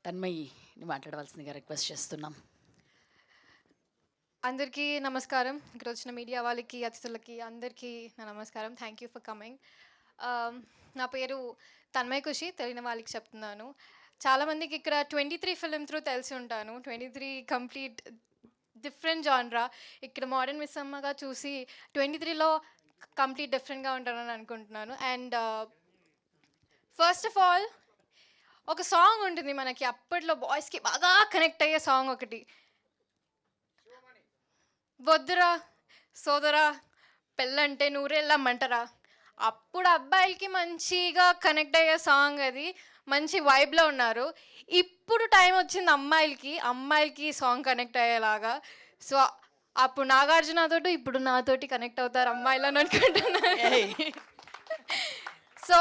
తన్మయ్యని మాట్లాడవలసిందిగా రిక్వెస్ట్ చేస్తున్నాం. అందరికీ నమస్కారం. ఇక్కడ వచ్చిన మీడియా వాళ్ళకి, అతిథులకి అందరికీ నా నమస్కారం. Thank you for coming. నా పేరు తన్మయ్ ఖుషి, తెలియని వాళ్ళకి చెప్తున్నాను. చాలామందికి ఇక్కడ 23 ఫిలిం త్రూ తెలిసి ఉంటాను. 23 కంప్లీట్ డిఫరెంట్ జాన్రా. ఇక్కడ మోడర్న్ మిస్ అమ్మగా చూసి 23లో కంప్లీట్ డిఫరెంట్గా ఉంటానని అనుకుంటున్నాను. అండ్ ఫస్ట్ ఆఫ్ ఆల్ ఒక సాంగ్ ఉంటుంది మనకి అప్పట్లో బాయ్స్కి బాగా కనెక్ట్ అయ్యే సాంగ్ ఒకటి. వద్దురా సోదరా పెళ్ళంటే నూరెళ్ళమ్మంటరా. అప్పుడు అబ్బాయిలకి మంచిగా కనెక్ట్ అయ్యే సాంగ్ అది. మంచి వైబ్లో ఉన్నారు. ఇప్పుడు టైం వచ్చింది అమ్మాయిలకి సాంగ్ కనెక్ట్ అయ్యేలాగా. సో అప్పుడు నాగార్జునతోటి ఇప్పుడు నాతోటి కనెక్ట్ అవుతారు అమ్మాయిలు అని అనుకుంటున్నాను. సో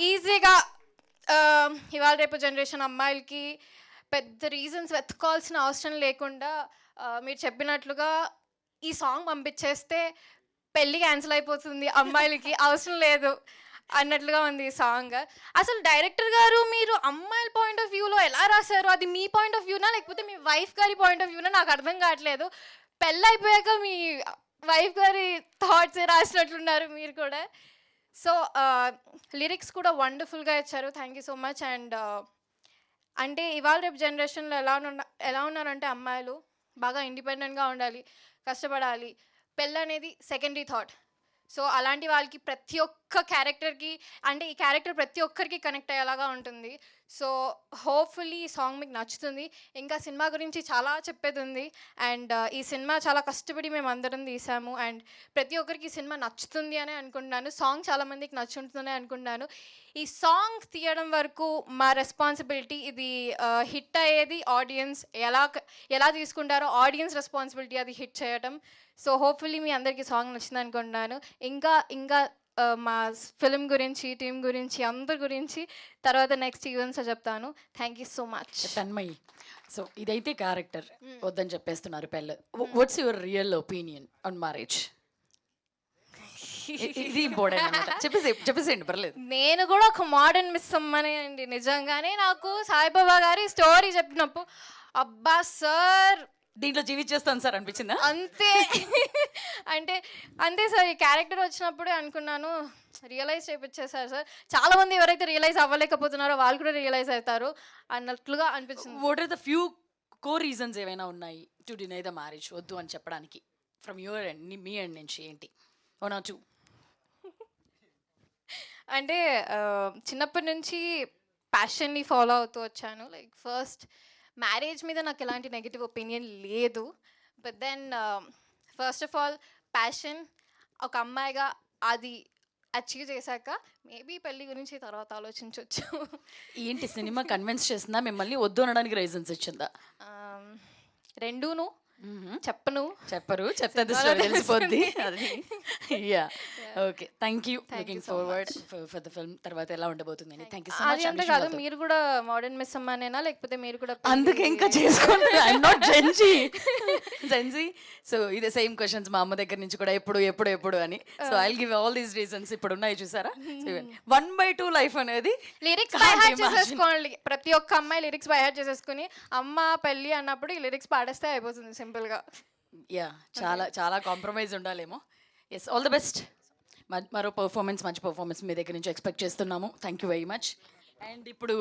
ఈజీగా ఇవాళ రేపు జనరేషన్ అమ్మాయిలకి పెద్ద రీజన్స్ వెతుక్కోవాల్సిన అవసరం లేకుండా మీరు చెప్పినట్లుగా ఈ సాంగ్ పంపించేస్తే పెళ్ళి క్యాన్సిల్ అయిపోతుంది, అమ్మాయిలకి అవసరం లేదు అన్నట్లుగా ఉంది ఈ సాంగ్. అసలు డైరెక్టర్ గారు మీరు అమ్మాయిల పాయింట్ ఆఫ్ వ్యూలో ఎలా రాశారు? అది మీ పాయింట్ ఆఫ్ వ్యూనా లేకపోతే మీ వైఫ్ గారి పాయింట్ ఆఫ్ వ్యూనా నాకు అర్థం కావట్లేదు. పెళ్ళి అయిపోయాక మీ వైఫ్ గారి థాట్స్ రాసినట్లున్నారు మీరు కూడా. సో లిరిక్స్ కూడా వండర్ఫుల్గా ఇచ్చారు. Thank you so much. And అంటే ఇవాళ రేపు జనరేషన్లో ఎలా ఉన్నారంటే అమ్మాయిలు బాగా ఇండిపెండెంట్గా ఉండాలి, కష్టపడాలి. పెళ్ళి అనేది సెకండరీ థాట్. సో అలాంటి వాళ్ళకి ప్రతి ఒక్క క్యారెక్టర్కి అంటే ఈ క్యారెక్టర్ ప్రతి ఒక్కరికి కనెక్ట్ అయ్యేలాగా ఉంటుంది. సో హోప్ఫుల్లీ ఈ సాంగ్ మీకు నచ్చుతుంది. ఇంకా సినిమా గురించి చాలా చెప్పేది ఉంది. అండ్ ఈ సినిమా చాలా కష్టపడి మేము అందరం తీసాము. అండ్ ప్రతి ఒక్కరికి ఈ సినిమా నచ్చుతుంది అని అనుకుంటున్నాను. సాంగ్ చాలామందికి నచ్చుంటుందని అనుకుంటున్నాను. ఈ సాంగ్ తీయడం వరకు మా రెస్పాన్సిబిలిటీ. ఇది హిట్ అయ్యేది ఆడియన్స్ ఎలా తీసుకుంటారో ఆడియన్స్ రెస్పాన్సిబిలిటీ అది హిట్ చేయడం. సో హోప్ఫుల్లీ మీ అందరికీ సాంగ్ నచ్చింది అనుకుంటున్నాను. ఇంకా మా ఫిలిం గురించి, టీం గురించి, అందరి గురించి తర్వాత నెక్స్ట్ ఈవెంట్స్ చెప్తాను. Thank you so much. Tanmayi, so ఇదైతే క్యారెక్టర్ వద్దని చెప్పేస్తున్నారు పెళ్ళి. What's your real opinion on marriage? ఇది ఇంపార్టెంట్ అన్నమాట. చెప్పేసేయండి పర్లేదు. నేను కూడా ఒక మోడర్న్ మిస్ అమ్మనే అండి. నిజంగానే నాకు సాయిబాబా గారి స్టోరీ చెప్పినప్పుడు అబ్బా సార్ దీంట్లో జీవించేస్తాను సార్ అనిపించిందా? అంతే సార్. ఈ క్యారెక్టర్ వచ్చినప్పుడే అనుకున్నాను, రియలైజ్ చేయించేసారు సార్. చాలా మంది ఎవరైతే రియలైజ్ అవ్వలేకపోతున్నారో వాళ్ళు కూడా రియలైజ్ అవుతారు అన్నట్లుగా అనిపించింది. What are the few core reasons ఏమైనా ఉన్నాయి టు డినై ద మ్యారేజ్ వద్దు అని చెప్పడానికి ఫ్రమ్ యువర్ ఎండ్, మీ ఎండ్ నుంచి ఏంటి? One or two. అంటే చిన్నప్పటి నుంచి ప్యాషన్ని ఫాలో అవుతూ వచ్చాను. లైక్ ఫస్ట్ మ్యారేజ్ మీద నాకు ఎలాంటి నెగిటివ్ ఒపీనియన్ లేదు. But then first of all passion ఒక అమ్మాయిగా అది అచీవ్ చేశాక మేబీ పెళ్ళి గురించి తర్వాత ఆలోచించవచ్చు. ఏంటి సినిమా కన్విన్స్ చేసిందా మిమ్మల్ని? వద్దు అనడానికి రీజన్స్ ఇచ్చిందా? రెండూను చెప్పరు, చెప్తే తెలిసిపోద్ది. అది yeah okay. Thank you. Looking forward for the film. తర్వాత ఎలా ఉండబోతుంది అని. Thank you so much. అంతే కాదు, మీరు కూడా మోడర్న్ మిస్ అమ్మానేనా లేకపోతే మీరు కూడా? అందుకే ఇంకా చేసుకోండి. I'm not Gen Z. సో ఇదే సేమ్ క్వశ్చన్స్ మా అమ్మ దగ్గర నుంచి కూడా ఎప్పుడు అని. So I will give all these reasons. ఇప్పుడు ఉన్నాయి చూసారా, 1/2 లైఫ్ అనేది లిరిక్స్ బై హార్ట్ చేసేసుకోండి. ప్రతి ఒక్క అమ్మాయి లిరిక్స్ బై హార్ట్ చేసేసుకుని అమ్మ పెళ్ళి అన్నప్పుడు ఈ లిరిక్స్ పాడేస్తే అయిపోతుంది సింపుల్గా. యా చాలా కాంప్రమైజ్ ఉండాలేమో. Yes, all the best. మరో మంచి పర్ఫార్మెన్స్ మీ దగ్గర నుంచి ఎక్స్పెక్ట్ చేస్తున్నాము. Thank you very much. And ఇప్పుడు